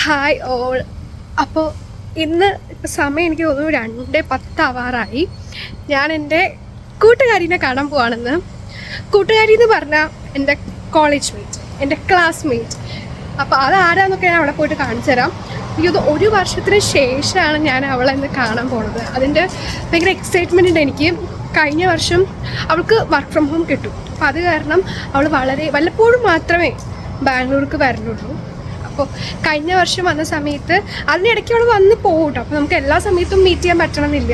Hi all. അപ്പോൾ ഇന്ന് സമയം എനിക്ക് തോന്നുന്നു 2:10 ആവാറായി. ഞാൻ എൻ്റെ കൂട്ടുകാരിനെ കാണാൻ പോവാണെന്ന്. കൂട്ടുകാരി എന്ന് പറഞ്ഞാൽ എൻ്റെ കോളേജ് മേറ്റ്, എൻ്റെ ക്ലാസ്മേറ്റ്. അപ്പോൾ അതാരാന്നൊക്കെ ഞാൻ അവിടെ പോയിട്ട് കാണിച്ചു തരാം. എനിക്കത് 1 വർഷത്തിന് ശേഷമാണ് ഞാൻ അവളെ ഇന്ന് കാണാൻ പോണത്. അതിൻ്റെ ഭയങ്കര എക്സൈറ്റ്മെൻ്റ് ഉണ്ട് എനിക്ക്. കഴിഞ്ഞ വർഷം അവൾക്ക് വർക്ക് ഫ്രം ഹോം കിട്ടും. അപ്പോൾ അത് കാരണം അവൾ വല്ലപ്പോഴും മാത്രമേ ബാംഗ്ലൂർക്ക് വരുന്നുള്ളൂ. അപ്പോൾ കഴിഞ്ഞ വർഷം വന്ന സമയത്ത് അതിനിടയ്ക്ക് അവൾ വന്ന് പോകും കേട്ടോ. അപ്പോൾ നമുക്ക് എല്ലാ സമയത്തും മീറ്റ് ചെയ്യാൻ പറ്റണമെന്നില്ല.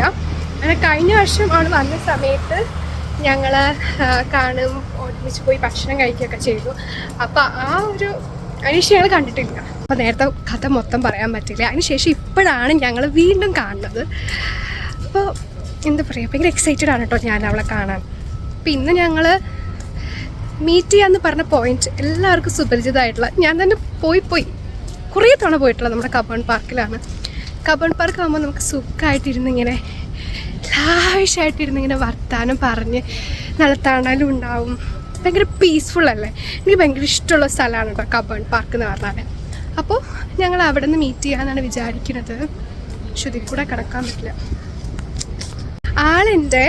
അങ്ങനെ കഴിഞ്ഞ വർഷം അവൾ വന്ന സമയത്ത് ഞങ്ങൾ കാണും, ഒരുമിച്ച് പോയി ഭക്ഷണം കഴിക്കുകയൊക്കെ ചെയ്തു. അപ്പോൾ അതിനുശേഷം ഞങ്ങൾ കണ്ടിട്ടില്ല. അപ്പോൾ നേരത്തെ കഥ മൊത്തം പറയാൻ പറ്റില്ല. അതിനുശേഷം ഇപ്പോഴാണ് ഞങ്ങൾ വീണ്ടും കാണുന്നത്. അപ്പോൾ എന്താ പറയുക, ഭയങ്കര എക്സൈറ്റഡ് ആണ് കേട്ടോ ഞാൻ അവളെ കാണാൻ. അപ്പോൾ ഇന്ന് ഞങ്ങൾ മീറ്റ് ചെയ്യാന്ന് പറഞ്ഞ പോയിന്റ് എല്ലാവർക്കും സുപരിചിതമായിട്ടുള്ള, ഞാൻ തന്നെ പോയി കുറേ തവണ പോയിട്ടുള്ള നമ്മുടെ കബൺ പാർക്കിലാണ്. കബൺ പാർക്ക് ആകുമ്പോൾ നമുക്ക് സുഖമായിട്ടിരുന്നിങ്ങനെ ലാവിഷായിട്ടിരുന്നിങ്ങനെ വർത്താനം പറഞ്ഞ് നല്ല തണലും ഉണ്ടാവും. ഭയങ്കര പീസ്ഫുൾ അല്ലേ. എനിക്ക് ഭയങ്കര ഇഷ്ടമുള്ള സ്ഥലമാണ് കേട്ടോ കബൺ പാർക്ക് എന്ന് പറഞ്ഞാൽ. അപ്പോൾ ഞങ്ങൾ അവിടെ നിന്ന് മീറ്റ് ചെയ്യാമെന്നാണ് വിചാരിക്കുന്നത്. ശ്രുതി കൂടെ കിടക്കാൻ പറ്റില്ല. ആളെൻ്റെ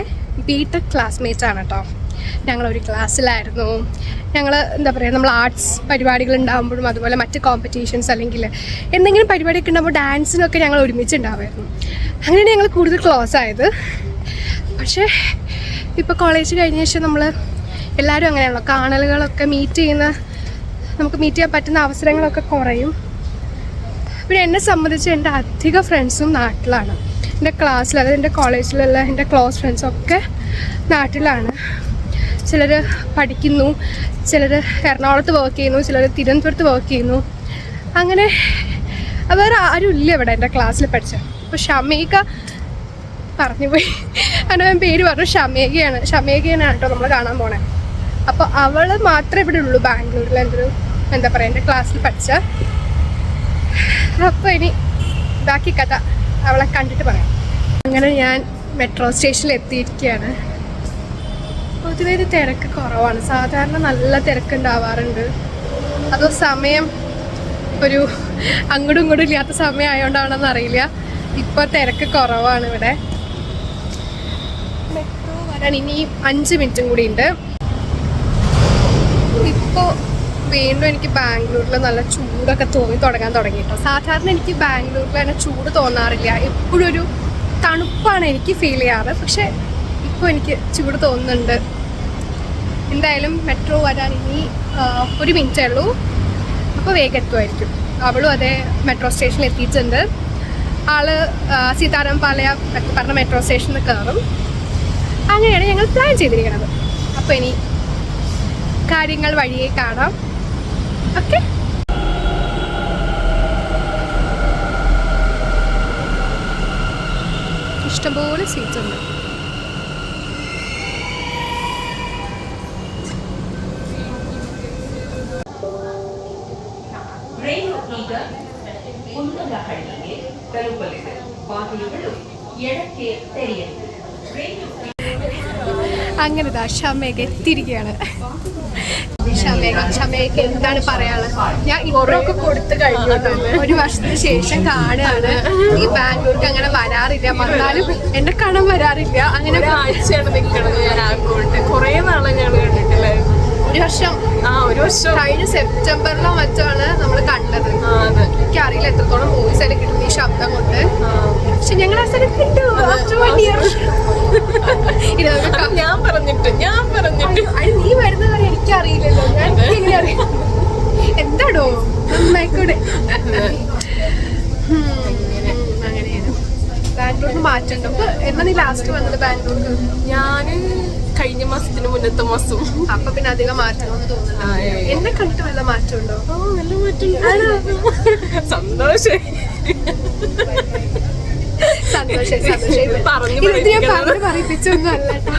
ബിടെക് ക്ലാസ്മേറ്റാണ് കേട്ടോ. ഞങ്ങളൊരു ക്ലാസ്സിലായിരുന്നു. ഞങ്ങൾ എന്താ പറയുക, നമ്മൾ ആർട്സ് പരിപാടികൾ ഉണ്ടാകുമ്പോഴും അതുപോലെ മറ്റ് കോമ്പറ്റീഷൻസ് അല്ലെങ്കിൽ എന്തെങ്കിലും പരിപാടിയൊക്കെ ഉണ്ടാകുമ്പോൾ ഡാൻസിനൊക്കെ ഞങ്ങൾ ഒരുമിച്ച് ഉണ്ടാവുമായിരുന്നു. അങ്ങനെയാണ് ഞങ്ങൾ കൂടുതൽ ക്ലോസ് ആയത്. പക്ഷേ ഇപ്പോൾ കോളേജ് കഴിഞ്ഞ ശേഷം നമ്മൾ എല്ലാവരും അങ്ങനെയാണല്ലോ, കാണലുകളൊക്കെ നമുക്ക് മീറ്റ് ചെയ്യാൻ പറ്റുന്ന അവസരങ്ങളൊക്കെ കുറയും. പിന്നെ എന്നെ സംബന്ധിച്ച് എൻ്റെ അധിക ഫ്രണ്ട്സും നാട്ടിലാണ്. എൻ്റെ ക്ലാസ്സിൽ, അതായത് എൻ്റെ കോളേജിലുള്ള എൻ്റെ ക്ലോസ് ഫ്രണ്ട്സൊക്കെ നാട്ടിലാണ്. ചിലർ പഠിക്കുന്നു, ചിലർ എറണാകുളത്ത് വർക്ക് ചെയ്യുന്നു, ചിലർ തിരുവനന്തപുരത്ത് വർക്ക് ചെയ്യുന്നു. അങ്ങനെ വേറെ ആരും ഇല്ല ഇവിടെ എൻ്റെ ക്ലാസ്സിൽ പഠിച്ചത്. അപ്പോൾ ഷമേക പറഞ്ഞു പോയി, അങ്ങനെ ഞാൻ പേര് പറഞ്ഞു. ഷമേകയാണ് കേട്ടോ നമ്മൾ കാണാൻ പോണേ. അപ്പോൾ അവൾ മാത്രമേ ഇവിടെ ഉള്ളൂ ബാംഗ്ലൂരിൽ, എന്താ പറയുക, എൻ്റെ ക്ലാസ്സിൽ പഠിച്ച. അപ്പോൾ ഇനി ബാക്കി കഥ അവളെ കണ്ടിട്ട് പറയാം. അങ്ങനെ ഞാൻ മെട്രോ സ്റ്റേഷനിൽ എത്തിയിരിക്കുകയാണ്. പൊതുവേ ഇത് തിരക്ക് കുറവാണ്. സാധാരണ നല്ല തിരക്കുണ്ടാവാറുണ്ട്. അതോ സമയം ഒരു അങ്ങോട്ടും ഇങ്ങോട്ടും ഇല്ലാത്ത സമയം ആയതുകൊണ്ടാണെന്ന് അറിയില്ല. ഇപ്പോൾ തിരക്ക് കുറവാണ് ഇവിടെ. മെട്രോ വരാൻ ഇനി 5 മിനിറ്റും കൂടി ഉണ്ട്. ഇപ്പോൾ വീണ്ടും എനിക്ക് ബാംഗ്ലൂരിൽ നല്ല ചൂടൊക്കെ തുടങ്ങാൻ തുടങ്ങിയിട്ടോ. സാധാരണ എനിക്ക് ബാംഗ്ലൂരിൽ തന്നെ ചൂട് തോന്നാറില്ല. എപ്പോഴും ഒരു തണുപ്പാണ് എനിക്ക് ഫീൽ ചെയ്യാറ്. പക്ഷെ ഇപ്പോൾ എനിക്ക് ചൂട് തോന്നുന്നുണ്ട്. എന്തായാലും മെട്രോ വരാൻ ഇനി 1 മിനിറ്റേ ഉള്ളൂ. അപ്പോൾ വേഗം എത്തുമായിരിക്കും. അവളും അതേ മെട്രോ സ്റ്റേഷനിൽ എത്തിയിട്ടുണ്ട്. ആള് സീതാറാം പാലയ പറഞ്ഞ മെട്രോ സ്റ്റേഷനിൽ കയറും. അങ്ങനെയാണ് ഞങ്ങൾ പ്ലാൻ ചെയ്തിരിക്കുന്നത്. അപ്പോൾ ഇനി കാര്യങ്ങൾ വഴിയെ കാണാം. ഓക്കെ, ഇഷ്ടംപോലെ സീറ്റ്സ് ഉണ്ട്. അങ്ങനെ ഷമേക എത്തിയിരിക്കുകയാണ്. ഷമേക എന്താണ് പറയാനുള്ളത്? ഞാൻ ഇവരൊക്കെ കൊടുത്തു കഴിഞ്ഞു. 1 വർഷത്തിന് ശേഷം കാണുകയാണ്. ഈ ബാംഗ്ലൂർക്ക് അങ്ങനെ വരാറില്ല, വന്നാലും എന്നെ കാണാൻ വരാറില്ല. അങ്ങനെ ആഴ്ചയാണ് നിൽക്കണത്. ഞാൻ ആക്കോട്ടെ കുറേ നാളെ ഞങ്ങൾ കണ്ടിട്ടില്ലായിരുന്നു. 1 വർഷം കഴിഞ്ഞ സെപ്റ്റംബറിലോ മറ്റാണ് നമ്മൾ കണ്ടത്. എനിക്കറിയില്ല എത്രത്തോളം വോയിസ് ആയിട്ട് കിട്ടുന്ന ഈ ശബ്ദം കൊണ്ട്. പക്ഷെ ഞങ്ങൾ ആ സ്ഥലം കിട്ടും. ഞാൻ പറഞ്ഞിട്ട് അത് നീ വരുന്നവരെ എനിക്കറിയില്ലല്ലോ. ഞാൻ എങ്ങനെ അറിയാം? എന്താടോ നന്നായിക്കൂടെ. അങ്ങനെയാണ്. ബാംഗ്ലൂരിന് മാറ്റമുണ്ടോ? അപ്പൊ എന്നാ നീ ലാസ്റ്റ് വന്നത് ബാംഗ്ലൂർക്ക്? ഞാന് കഴിഞ്ഞ മാസത്തിന് മുന്നത്തെ മാസം. അപ്പൊ പിന്നെ അധികം മാറ്റമൊന്നും തോന്നുന്നു. എന്നെ കണ്ടിട്ട് വല്ല മാറ്റമുണ്ടോ? നല്ല മാറ്റം. സന്തോഷായി. പറയിപ്പിച്ചൊന്നും അല്ല കേട്ടോ.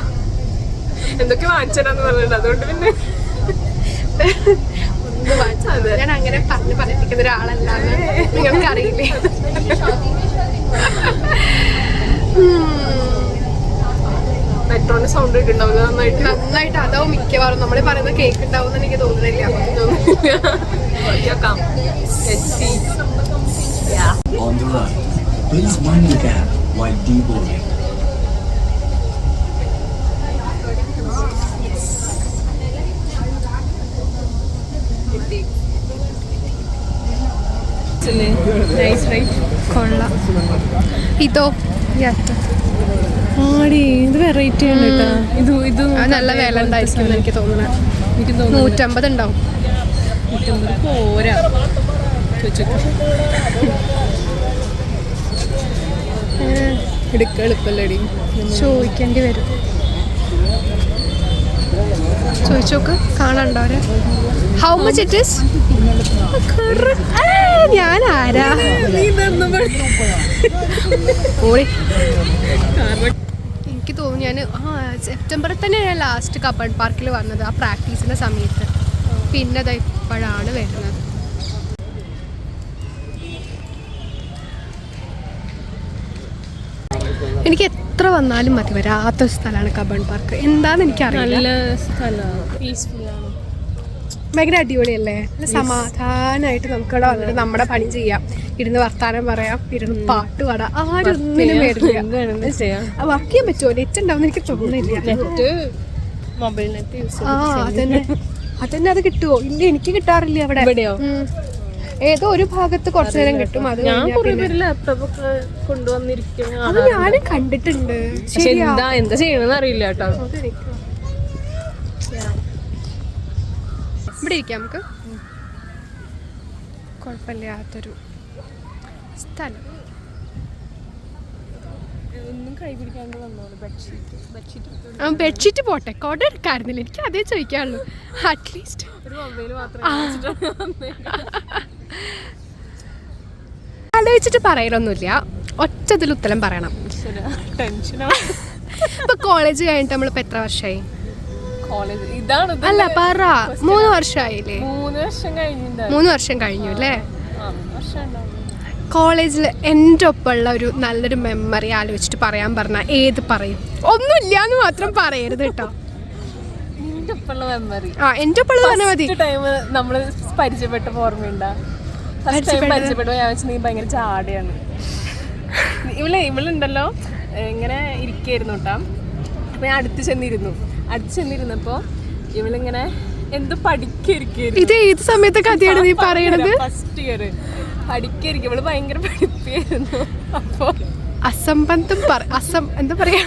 എന്തൊക്കെ വാങ്ങിച്ചതാന്ന് പറഞ്ഞിട്ട് അതുകൊണ്ട് പിന്നെ ഒന്ന് വാങ്ങിച്ചത്. ഞാൻ അങ്ങനെ പറയിപ്പിക്കുന്ന ഒരാളല്ലാന്ന് നിങ്ങൾക്ക് അറിയില്ലേ. മെട്രോന്റെ സൗണ്ട് കേട്ടിട്ടുണ്ടാവില്ല നന്നായിട്ട് അതാവും മിക്കവാറും നമ്മൾ പറയുന്നത് കേൾക്കുണ്ടാവും എനിക്ക് തോന്നുന്നില്ല. കേൾക്കാം. On the right, please mind the gap while deboarding. Nice right. കൊള്ളാം. ഇതോ ആടി ഇത് വെറൈറ്റി ആണ് കേട്ടോ. ഇത് നല്ല വില ഉണ്ടായിരിക്കും എനിക്ക് തോന്നുന്നത്. എനിക്ക് തോന്നുന്നു 150 ഉണ്ടാവും. പോരാ എടുക്കാൻ എളുപ്പല്ലേടി. ചോദിക്കേണ്ടി വരും. ചോദിച്ചോക്ക് കാണണ്ടോ അവരെ. How much it is? ഞാൻ ആരാ? എനിക്ക് തോന്നുന്നു ഞാൻ സെപ്റ്റംബറിൽ തന്നെ ഞാൻ ലാസ്റ്റ് കബൺ പാർക്കിൽ വന്നത്, ആ പ്രാക്ടീസിൻ്റെ സമയത്ത്. പിന്നെ അത് ഇപ്പോഴാണ് വരുന്നത്. എനിക്ക് എത്ര വന്നാലും മതി വരാത്തൊരു സ്ഥലമാണ് കബൺ പാർക്ക്. എന്താണെന്ന് എനിക്കറിയില്ല. നല്ല സ്ഥലമാണ്, പീസ്ഫുൾ ആണ്, ഭയങ്കര അടിപൊളിയല്ലേ. സമാധാനമായിട്ട് നമുക്കിവിടെ വന്നിട്ട് നമ്മുടെ പണി ചെയ്യാം, ഇരുന്ന് വർത്താനം പറയാം, ഇരുന്ന് പാട്ട് പാടാം. ആരൊന്നിനും വരില്ല. വർക്ക് ചെയ്യാൻ പറ്റുമോ? നെറ്റ് ഉണ്ടാവും എനിക്ക് തോന്നുന്നില്ല. മൊബൈൽ നെറ്റ് യൂസ് അതന്നെ അത് കിട്ടുമോ? ഇല്ല, എനിക്ക് കിട്ടാറില്ല അവിടെ. ഇവിടെയോ? ഏതോ ഒരു ഭാഗത്ത് കുറച്ചു നേരം കിട്ടും. അത് ഞാൻ കുറെ പേര് ലാപ്ടോപ്പ് ഒക്കെ കൊണ്ടുവന്നിരിക്കുന്നു. അത് ഞാനും കണ്ടിട്ടുണ്ട്. പക്ഷെ എന്താ ചെയ്യണമെന്ന് അറിയില്ല കേട്ടോ. ഇവിടെ ഇരിക്കാം നമുക്ക്. കുഴപ്പമില്ലാത്തൊരു സ്ഥലം. ഒന്നും കൈ പിടിക്കാണ്ട് വന്നോളൂ. ബെഡ്ഷീറ്റ് പോട്ടെ, കൊട എടുക്കാറുന്നില്ല. എനിക്ക് അതേ ചോദിക്കാനുള്ളൂ. അറ്റ്ലീസ്റ്റ് ഒരു മൊബൈൽ മാത്രം ആലോചിച്ചിട്ട് പറയലൊന്നുമില്ല, ഒറ്റതിൽ ഉത്തരം പറയണം. ടെൻഷനാണ്. ഇപ്പൊ കോളേജ് കഴിഞ്ഞിട്ട് നമ്മളിപ്പോ എത്ര വർഷമായി? കോളേജ് ഇതാണ് അല്ല പറ. 3 വർഷമായില്ലേ? 3 വർഷം കഴിഞ്ഞു അല്ലേ? കോളേജിൽ എൻ്റെ ഒപ്പമുള്ള ഒരു നല്ലൊരു മെമ്മറി ആലോചിച്ചിട്ട് പറയാൻ പറഞ്ഞാൽ ഏത് പറയും? ഒന്നുമില്ല എന്ന് മാത്രം പറയരുത് കേട്ടോ. എൻ്റെ ഒപ്പമുള്ള മെമ്മറി എൻ്റെ ഒപ്പമുള്ളത് പറഞ്ഞാൽ മതി. ടൈം നമ്മള് പരിചയപ്പെട്ട ഓർമ്മയുണ്ടാ? പരിചയപ്പെട്ടു ഞാൻ വെച്ചാൽ നീ ഭയങ്കര ചാടയാണ്. ഇവളുണ്ടല്ലോ ഇങ്ങനെ ഇരിക്കായിരുന്നു കേട്ടോ. അപ്പൊ ഞാൻ അടുത്ത് ചെന്നിരുന്നപ്പോ ഇവളിങ്ങനെ എന്തോ പഠിക്കായിരിക്കും. ഇത് ഏത് സമയത്തെ കഥയാണ് നീ പറയണത്? ഫസ്റ്റ് ഇയർ പഠിക്കായിരിക്കും. ഇവള് ഭയങ്കര പഠിപ്പായിരുന്നു. അപ്പൊ അസംബന്ധം എന്താ പറയാ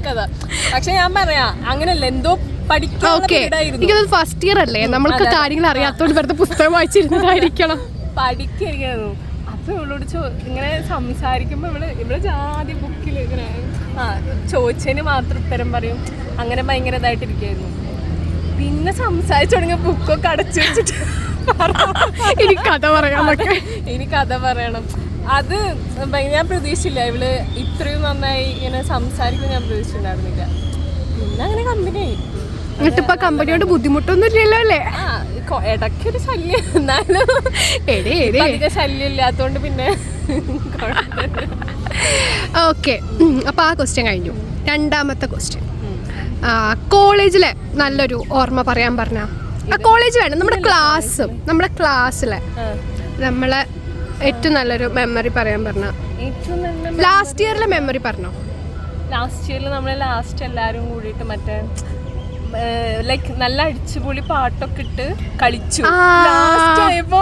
കഥ. പക്ഷെ ഞാൻ പറയാ അങ്ങനല്ല, എന്തോ പഠിക്കായിരുന്നു. ഫസ്റ്റ് ഇയർ അല്ലേ, നമ്മൾക്ക് കാര്യങ്ങൾ അറിയാത്തോണ്ട് വെറുതെ പുസ്തകം വായിച്ചിരുന്നതായിരിക്കണം. പഠിക്കായിരിക്കുന്നു. അപ്പൊ ഇവളോട് ഇങ്ങനെ സംസാരിക്കുമ്പോ ഇവള് ജാതി ബുക്കിൽ ഇങ്ങനെ ചോദിച്ചതിന് മാത്രം ഉത്തരം പറയും. അങ്ങനെ ഭയങ്കര ഇതായിട്ടിരിക്കായിരുന്നു. പിന്നെ സംസാരിച്ചു തുടങ്ങിയ ബുക്കൊക്കെ അടച്ചു വെച്ചിട്ട് ഇനി കഥ പറയണം. അത് ഞാൻ പ്രതീക്ഷിച്ചില്ല. ഇവള് ഇത്രയും നന്നായി ഇങ്ങനെ സംസാരിക്കും ഞാൻ പ്രതീക്ഷിച്ചിട്ടുണ്ടായിരുന്നില്ല. പിന്നെ അങ്ങനെ കമ്പനിയായി. എന്നിട്ടിപ്പോ കമ്പനിയോട് ബുദ്ധിമുട്ടൊന്നും ഇല്ലല്ലോ അല്ലേ? ഇടയ്ക്കൊരു ശല്യം, എന്നാലും ശല്യം ഇല്ലാത്തോണ്ട് പിന്നെ ഓക്കെ. അപ്പൊ ആ ക്വസ്റ്റ്യൻ കഴിഞ്ഞു. രണ്ടാമത്തെ ക്വസ്റ്റ്യൻ, കോളേജിലെ നല്ലൊരു ഓർമ്മ പറയാൻ പറഞ്ഞ കോളേജ് വേണം. നമ്മുടെ ക്ലാസ്സിലെ നമ്മളെ ഏറ്റവും നല്ലൊരു മെമ്മറി പറയാൻ പറഞ്ഞ. ലാസ്റ്റ് ഇയറിലെ മെമ്മറി പറഞ്ഞോ? ലാസ്റ്റ് ഇയറിൽ നമ്മളെ എല്ലാവരും കൂടിയിട്ട് മറ്റേ ലൈക്ക് നല്ല അടിച്ചുപൊളി പാട്ടൊക്കെ ഇട്ട് കളിച്ചു. ലാസ്റ്റ് ആയപ്പോ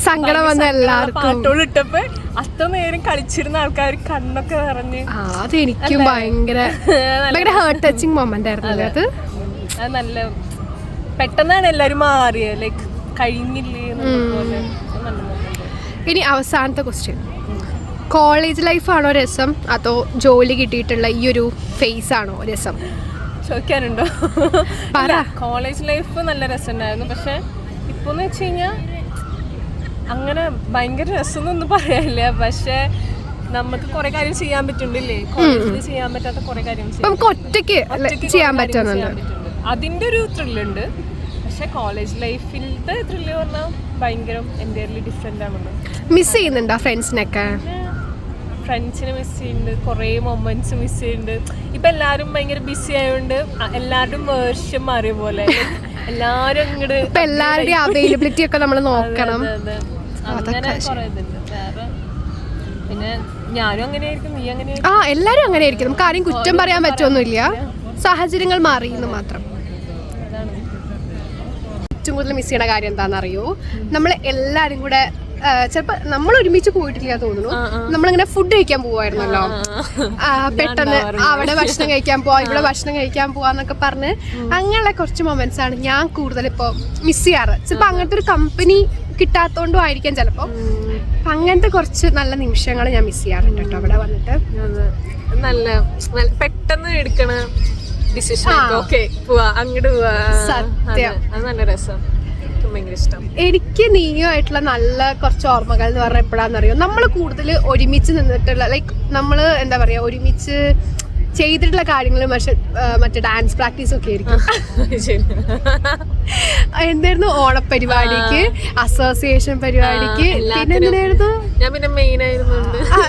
സങ്കടം വന്ന എല്ലാവർക്കും പാട്ടോട് ഇട്ടപ്പോ അത്ര നേരം കളിച്ചിരുന്ന ആൾക്കാർ കണ്ണൊക്കെ നിറഞ്ഞ്. അതെനിക്കും ഭയങ്കര ഹേർട്ട് ടച്ചിങ് മൊമെന്റ് ആയിരുന്നു അത്. നല്ല പെട്ടെന്നാണ് എല്ലാരും മാറിയത്. ലൈക്ക് കഴിഞ്ഞില്ലേ. ഇനി അവസാനത്തെ ക്വസ്റ്റ്യൻ, കോളേജ് ലൈഫാണോ രസം അതോ ജോലി കിട്ടിയിട്ടുള്ള ഈ ഒരു ഫേസ് ആണോ രസം? ചോദിക്കാനുണ്ടോ? കോളേജ് ലൈഫ് നല്ല രസമുണ്ടായിരുന്നു. പക്ഷെ ഇപ്പൊന്ന് വെച്ച് കഴിഞ്ഞാൽ അങ്ങനെ ഭയങ്കര രസമൊന്നും പറയാനില്ല. പക്ഷെ നമുക്ക് കുറെ കാര്യം ചെയ്യാൻ പറ്റുന്നില്ലേ? കോളേജിൽ ചെയ്യാൻ പറ്റാത്ത കുറെ കാര്യം നമുക്ക് ഒറ്റയ്ക്ക് ചെയ്യാൻ പറ്റുന്നുണ്ട്. അതിന്റെ ഒരു ത്രില്ലുണ്ട്. പക്ഷെ കോളേജ് ലൈഫിലത്തെ ത്രില്ല് പറഞ്ഞാൽ ഭയങ്കര എൻ്റയർലി ഡിഫറെന്റ് ആണല്ലോ. മിസ് ചെയ്യുന്നുണ്ടോ ഫ്രണ്ട്സിനൊക്കെ? ഫ്രണ്ട്സിനെ മിസ് ചെയ്യുന്നുണ്ട്, കുറേ മൊമെന്റ്സ് മിസ് ചെയ്യുന്നുണ്ട്. ഇപ്പൊ എല്ലാരും ഭയങ്കര ബിസി ആയതുകൊണ്ട് എല്ലാവരുടെയും വേർഷൻ മാറിയ പോലെ എല്ലാരും അങ്ങോട്ട് ഇപ്പൊ എല്ലാവരുടെയും അവൈലബിലിറ്റി ഒക്കെ നമ്മൾ നോക്കണം. അങ്ങനെ കുറെ ഇതുണ്ട്. വേറെ പിന്നെ ഞാനും അങ്ങനെയായിരിക്കും, നീ അങ്ങനെ എല്ലാരും അങ്ങനെ ആയിരിക്കും. നമുക്ക് ആരെയും കുറ്റം പറയാൻ പറ്റുമൊന്നുമില്ല, സാഹചര്യങ്ങൾ മാറിയെന്ന് മാത്രം. ഏറ്റവും കൂടുതൽ മിസ് ചെയ്യണ കാര്യം എന്താണെന്നറിയോ, നമ്മൾ എല്ലാരും കൂടെ ചിലപ്പോ നമ്മൾ ഒരുമിച്ച് പോയിട്ടില്ല തോന്നുന്നു, നമ്മളിങ്ങനെ ഫുഡ് കഴിക്കാൻ പോവായിരുന്നല്ലോ, പെട്ടെന്ന് അവിടെ ഭക്ഷണം കഴിക്കാൻ പോവാ, ഇവിടെ ഭക്ഷണം കഴിക്കാൻ പോവാന്നൊക്കെ പറഞ്ഞ് അങ്ങനെയുള്ള കുറച്ച് മൊമെന്റ്സ് ആണ് ഞാൻ കൂടുതൽ ഇപ്പൊ മിസ് ചെയ്യാറ്. ചിലപ്പോ അങ്ങനത്തെ ഒരു കമ്പനി കിട്ടാത്തോണ്ടും ആയിരിക്കാം ചിലപ്പോ. അങ്ങനത്തെ കുറച്ച് നല്ല നിമിഷങ്ങൾ ഞാൻ മിസ് ചെയ്യാറുണ്ട് കേട്ടോ അവിടെ വന്നിട്ട്. നല്ല പെട്ടെന്ന് എടുക്കണ ഡിസിഷൻ, ഓക്കെ പോവാ അങ്ങോട്ട് പോവാ, സത്യം അത് നല്ല രസം, ഭയങ്കര ഇഷ്ടം. എനിക്ക് നീയുമായിട്ടുള്ള നല്ല കുറച്ച് ഓർമ്മകൾ എന്ന് പറഞ്ഞാൽ എപ്പോഴാണെന്നറിയോ, നമ്മൾ കൂടുതൽ ഒരുമിച്ച് നിന്നിട്ടുള്ള ലൈക്ക് നമ്മൾ എന്താ പറയാ ഒരുമിച്ച് ചെയ്തിട്ടുള്ള കാര്യങ്ങൾ മറ്റേ ഡാൻസ് പ്രാക്ടീസ് ഒക്കെ ആയിരിക്കും. എന്തായിരുന്നു ഓണപരിപാടിക്ക്, അസോസിയേഷൻ പരിപാടിക്ക്, പിന്നെ എന്തിനായിരുന്നു ഞാൻ പിന്നെ മെയിൻ ആയിരുന്നു.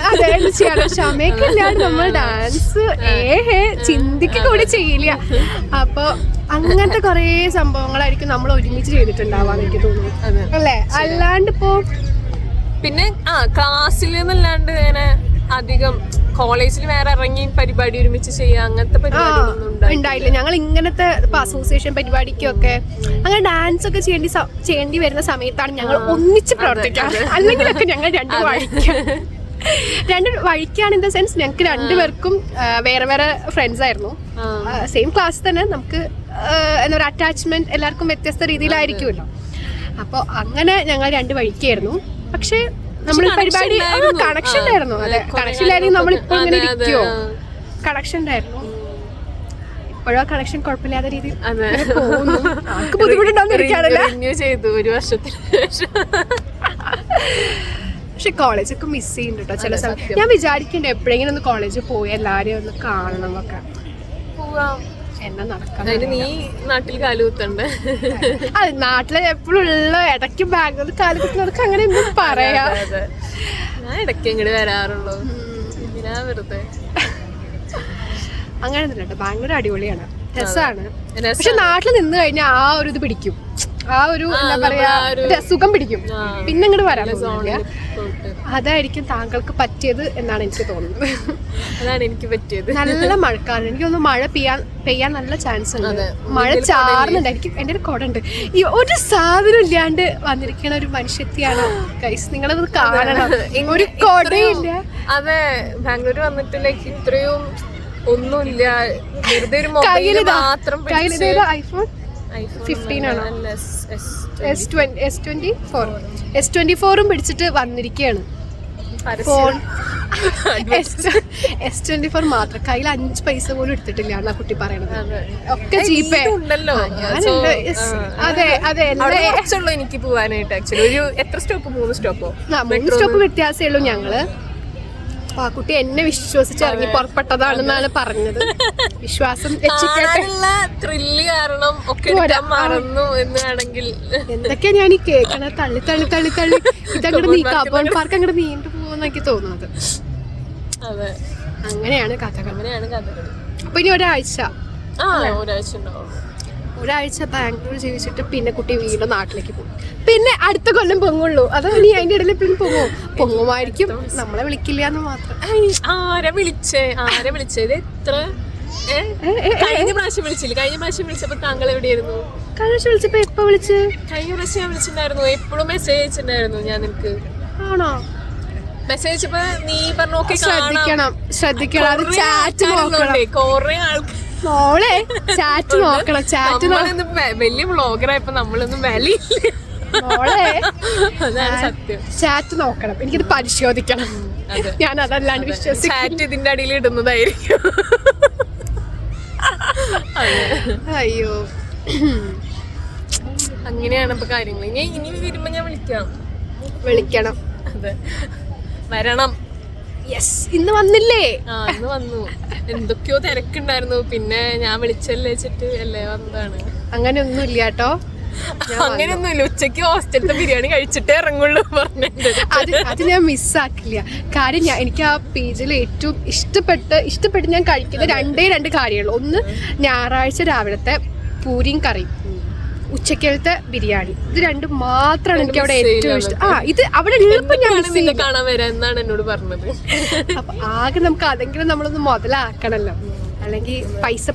അതെ ചെയ്യണം, ക്ഷമയൊക്കെ ഇല്ലാണ്ട് നമ്മൾ ഡാൻസ് ചിന്തിക്ക് കൂടി ചെയ്യില്ല. അപ്പൊ അങ്ങനത്തെ കൊറേ സംഭവങ്ങളായിരിക്കും നമ്മൾ ഒരുമിച്ച് ചെയ്തിട്ടുണ്ടാവാന്ന് എനിക്ക് തോന്നുന്നു അല്ലേ. അല്ലാണ്ട് ഇപ്പോ പിന്നെ ക്ലാസ്സിൽ എന്നല്ലാണ്ട് ഇങ്ങനെ അധികം കോളേജിൽ വേറെ ഇറങ്ങി പരിപാടി ഒരുമിച്ച് ചെയ്യാം അങ്ങനത്തെ പരിപാടികളൊന്നും ഉണ്ടായില്ല. ഞങ്ങൾ ഇങ്ങനത്തെ അസോസിയേഷൻ പരിപാടിക്കൊക്കെ അങ്ങനെ ഡാൻസ് ഒക്കെ ചെയ്യേണ്ടി വരുന്ന സമയത്താണ് ഞങ്ങൾ ഒന്നിച്ച് പ്രവർത്തിക്കാറ്. അല്ലെങ്കിലൊക്കെ ഞങ്ങൾ രണ്ട് വഴിക്കാണ്. ഇൻ ദ സെൻസ് ഞങ്ങൾക്ക് രണ്ടുപേർക്കും വേറെ വേറെ ഫ്രണ്ട്സ് ആയിരുന്നു, സെയിം ക്ലാസ് തന്നെ. നമുക്ക് എന്താ പറയുക അറ്റാച്ച്മെന്റ് എല്ലാവർക്കും വ്യത്യസ്ത രീതിയിലായിരിക്കുമല്ലോ. അപ്പോൾ അങ്ങനെ ഞങ്ങൾ രണ്ട് വഴിക്കായിരുന്നു. പക്ഷേ നമ്മൾ പരിപാടി കണക്ഷൻ ഉണ്ടായിരുന്നു. അതെ, കണക്ഷൻ ഇല്ലായിരുന്നു നമ്മളിപ്പോ ഇങ്ങനെ ഇരിക്കുവോ. കണക്ഷൻ ഉണ്ടായിരുന്നു. ഇപ്പോഴോ കണക്ഷൻ കുഴപ്പമില്ലാത്ത രീതിയിൽ പോകുന്നു. ആർക്ക് ബുദ്ധിമുട്ടുണ്ടാവുന്ന ചെയ്തു ഒരു വർഷത്തിന് ശേഷം. പക്ഷെ കോളേജൊക്കെ മിസ് ചെയ്യുന്നുണ്ട് കേട്ടോ ചില സമയം. ഞാൻ വിചാരിക്കണ്ട എപ്പോഴെങ്കിലും ഒന്ന് കോളേജിൽ പോയി എല്ലാരെയും ഒന്ന് കാണണം എന്നൊക്കെ. എന്നാ നടക്കാം. നീ നാട്ടിൽ കാലുകുത്തണ്ടേ? അത് നാട്ടില് എപ്പോഴും ഉള്ള ഇടയ്ക്ക് ബാംഗ്ലൂർ കാലുകുത്തുന്നവർക്ക് അങ്ങനെ ഒന്നും പറയാ. ഞാൻ ഇടയ്ക്ക് ഇങ്ങോട്ട് വരാറുള്ളൂ, എന്തിനാ വെറുതെ. അങ്ങനെ ഒന്നും ബാംഗ്ലൂർ അടിപൊളിയാണ്, രസമാണ്. പക്ഷെ നാട്ടിൽ നിന്ന് കഴിഞ്ഞാൽ ആ ഒരു ഇത് പിടിക്കും, ആ ഒരു എന്താ പറയാ സുഖം പിടിക്കും, പിന്നെ ഇങ്ങോട്ട് വരാൻ തോന്നില്ല. അതായിരിക്കും താങ്കൾക്ക് പറ്റിയത് എന്നാണ് എനിക്ക് തോന്നുന്നത്. അതാണ് എനിക്ക് പറ്റിയത്. നല്ല മഴക്കാലം, എനിക്ക് തോന്നുന്നു മഴ പെയ്യാൻ നല്ല ചാൻസ് ഉണ്ട്. മഴ ചാറുന്നുണ്ട്. എനിക്ക് എൻ്റെ ഒരു കുട ഉണ്ട്. ഈ ഒരു സാധനം ഇല്ലാണ്ട് വന്നിരിക്കുന്ന ഒരു മനുഷ്യത്തിയാണ് ഗൈസ്, നിങ്ങളത് കാണണം. ഒരു കുടയില്ല. അതെ, ബാംഗ്ലൂർ വന്നിട്ട് ലൈക്ക് ഇത്രയും ഒന്നുമില്ല, വെറുതെ ഒരു മൊബൈൽ മാത്രം. ഐഫോൺ 15 ആണോ? S24 പിടിച്ചിട്ട് വന്നിരിക്കുകയാണ് ഫോൺ. S24 മാത്രം, കയ്യിൽ 5 പൈസ പോലും എടുത്തിട്ടില്ല എന്നാ കുട്ടി പറയണത്. ഒക്കെ ജീപ്പേ ഉണ്ടല്ലോ. അതെ അതെ, എനിക്ക് പോവാനായിട്ട് ആക്ച്വലി ഒരു എത്ര സ്റ്റോപ്പ്, 3 സ്റ്റോപ്പ് വ്യത്യാസമേ ഉള്ളൂ. ഞങ്ങള് ആ കുട്ടി എന്നെ വിശ്വസിച്ച് ഇറങ്ങി പുറപ്പെട്ടതാണെന്നാണ് പറഞ്ഞത്. വിശ്വാസം ത്രില്ല് കാരണം ഒക്കെ മറന്നു എന്നാണെങ്കിൽ എന്തൊക്കെയാ ഞാൻ ഈ കേൾക്കണ. തള്ളി തള്ളി തള്ളി തള്ളി ഇതങ്ങോട്ട് നീക്കാപ്പോൾ പാർക്ക് അങ്ങോട്ട് നീണ്ടു പോകുന്ന എനിക്ക് തോന്നുന്നത്. അതെ, അങ്ങനെയാണ് കഥകൾ. അപ്പൊ ഇനി ഒരാഴ്ച ഉണ്ടാവും. ഒരാഴ്ച ബാംഗ്ലൂർ ജീവിച്ചിട്ട് പിന്നെ കുട്ടി വീണ്ടും നാട്ടിലേക്ക് പോകും. പിന്നെ അടുത്ത കൊല്ലം പൊങ്ങുള്ളൂ. അതോ ഇനി അതിന്റെ ഇടയിൽ പിന്നെ പൊങ്ങുമായിരിക്കും. നമ്മളെ വിളിക്കില്ല എന്ന് മാത്രം. ആരെ വിളിച്ചത് എത്ര കഴിഞ്ഞ പ്രാവശ്യം വിളിച്ചപ്പോ താങ്കൾ എവിടെയായിരുന്നു? കഴിഞ്ഞ പ്രാവശ്യം വിളിച്ചപ്പോ എപ്പോ വിളിച്ച്? കഴിഞ്ഞ പ്രാവശ്യം ഞാൻ വിളിച്ചിട്ടുണ്ടായിരുന്നു, എപ്പോഴും മെസ്സേജ് അയച്ചിട്ടുണ്ടായിരുന്നു ഞാൻ നിനക്ക്. ആണോ? മെസ്സേജ് അയച്ചപ്പോ നീ പറഞ്ഞു ശ്രദ്ധിക്കണം അത് ചാറ്റ് നോക്കണം. കൊറേ ആൾക്കാർ മോളെ ചാറ്റ് നോക്കണം. വലിയ വ്ളോഗറായപ്പോ നമ്മളൊന്നും വിലയില്ല മോളെ. അതാണ് സത്യം. ചാറ്റ് നോക്കണം, എനിക്കിത് പരിശോധിക്കണം. ഞാൻ അതല്ലാണ്ട് വിശ്വസിക്കും. ചാറ്റ് ഇതിന്റെ അടിയിൽ ഇടുന്നതായിരിക്കും. അയ്യോ, അങ്ങനെയാണ് ഇപ്പൊ കാര്യങ്ങൾ. ഇനി വരുമ്പോ ഞാൻ വിളിക്കണം. അതെ, വരണം. യെസ്, ഇന്ന് വന്നില്ലേ? ഇന്ന് വന്നു. എന്തൊക്കെയോ തിരക്കുണ്ടായിരുന്നു, പിന്നെ ഞാൻ വിളിച്ചല്ലേ വെച്ചിട്ട് അല്ലേ വന്നതാണ്. അങ്ങനെ ഒന്നും ഇല്ല കേട്ടോ. അങ്ങനെയൊന്നുമില്ല, ഉച്ചക്ക് ഹോസ്റ്റലിലത്തെ ബിരിയാണി കഴിച്ചിട്ടേ ഇറങ്ങുള്ളൂ പറഞ്ഞിട്ട്. അത് ഞാൻ മിസ്സാക്കില്ല. കാര്യം എനിക്ക് ആ പേജിൽ ഏറ്റവും ഇഷ്ടപ്പെട്ട് ഞാൻ കഴിക്കുന്ന രണ്ട് കാര്യങ്ങൾ. ഒന്ന് ഞായറാഴ്ച രാവിലത്തെ പൂരിയും കറിയും, ഉച്ചക്കലത്തെ ബിരിയാണി. ഇത് രണ്ടും മാത്രമാണ് എനിക്ക് അവിടെ ഏറ്റവും ഇഷ്ടം. ഇത് അവിടെ ഉള്ളപ്പോൾ ഞാൻ കാണാൻ വരാം എന്നാണ് എന്നോട് പറഞ്ഞത്. അപ്പൊ ആകെ നമുക്ക് അതെങ്കിലും നമ്മളൊന്ന് മുതലാക്കണല്ലോ, അല്ലെങ്കിൽ പൈസ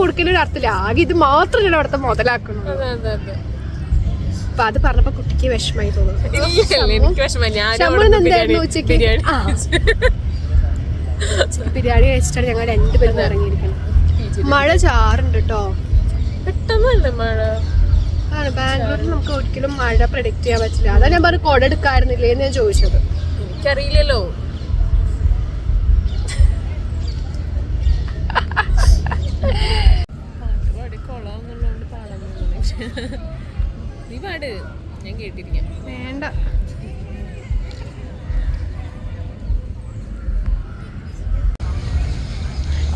കൊടുക്കുന്ന ഒരു അർത്ഥമില്ല. ആകെ ഇത് മാത്രം ഞാൻ അവിടുത്തെ മുതലാക്കണം. അപ്പൊ അത് പറഞ്ഞപ്പോ കുട്ടിക്ക് വിഷമായി തോന്നുന്നു. എന്തായിരുന്നു ഉച്ചക്ക്? ബിരിയാണി കഴിച്ചിട്ടാണ് ഞങ്ങൾ രണ്ടുപേരും ഇറങ്ങിയിരിക്കണം. മഴ ചാറുണ്ട് കേട്ടോ, പെട്ടെന്നല്ലേ മഴ. ബാംഗ്ലൂരിൽ നമുക്ക് ഒരിക്കലും മഴ പ്രെഡിക്റ്റ് ചെയ്യാൻ പറ്റില്ല. അതാ ഞാൻ പറഞ്ഞു കൊട എടുക്കായിരുന്നില്ലേ എന്ന് ഞാൻ ചോദിച്ചത്. എനിക്കറിയില്ലല്ലോ. നീ പാട്, ഞാൻ കേട്ടിരിക്കാം. വേണ്ട,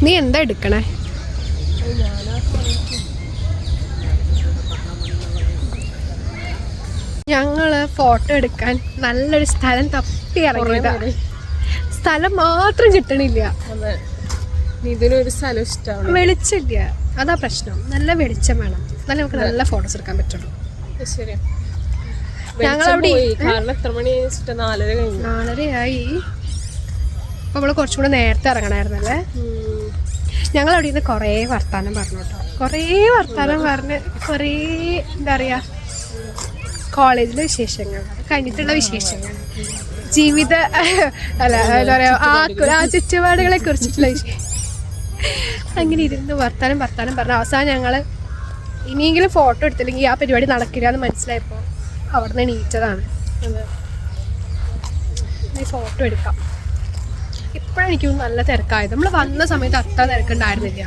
നീ എന്താ എടുക്കണേ? ഞങ്ങള് ഫോട്ടോ എടുക്കാൻ നല്ലൊരു സ്ഥലം തപ്പി ഇറങ്ങിയതാ. സ്ഥലം മാത്രം കിട്ടണില്ല. ഇതിനൊരു സ്ഥലം ഇഷ്ടമാണ്, വെളിച്ചില്ല, അതാ പ്രശ്നം. നല്ല വെളിച്ചം വേണം, നല്ല നമുക്ക് നല്ല ഫോട്ടോസ് എടുക്കാൻ പറ്റുള്ളൂ. ശരിയാ. ഞങ്ങളവിടെ കാരണം എത്ര മണി? 4:30 അപ്പൊ നമ്മള് കുറച്ചുകൂടെ നേരത്തെ ഇറങ്ങണായിരുന്നല്ലേ. ഞങ്ങളവിടെ നിന്ന് കുറേ വർത്താനം പറഞ്ഞു കേട്ടോ. കുറേ വർത്താനം പറഞ്ഞ് കുറേ എന്താ പറയാ, കോളേജിലെ വിശേഷങ്ങൾ, കഴിഞ്ഞിട്ടുള്ള വിശേഷങ്ങൾ, ജീവിത അല്ല എന്താ പറയാ ആ ചുറ്റുപാടുകളെ കുറിച്ചിട്ടുള്ള വിഷയം. അങ്ങനെ ഇരുന്ന് വർത്താനം പറഞ്ഞ അവസാനം ഞങ്ങള് ഇനിയെങ്കിലും ഫോട്ടോ എടുത്തില്ലെങ്കിൽ ആ പരിപാടി നടക്കില്ല എന്ന് മനസ്സിലായപ്പോ അവിടെ നിന്ന് എണീറ്റതാണ്. ഫോട്ടോ എടുക്കാം. ഇപ്പഴാണ് എനിക്ക് നല്ല തിരക്കായത്. നമ്മള് വന്ന സമയത്ത് അത്ര തിരക്കുണ്ടായിരുന്നില്ല.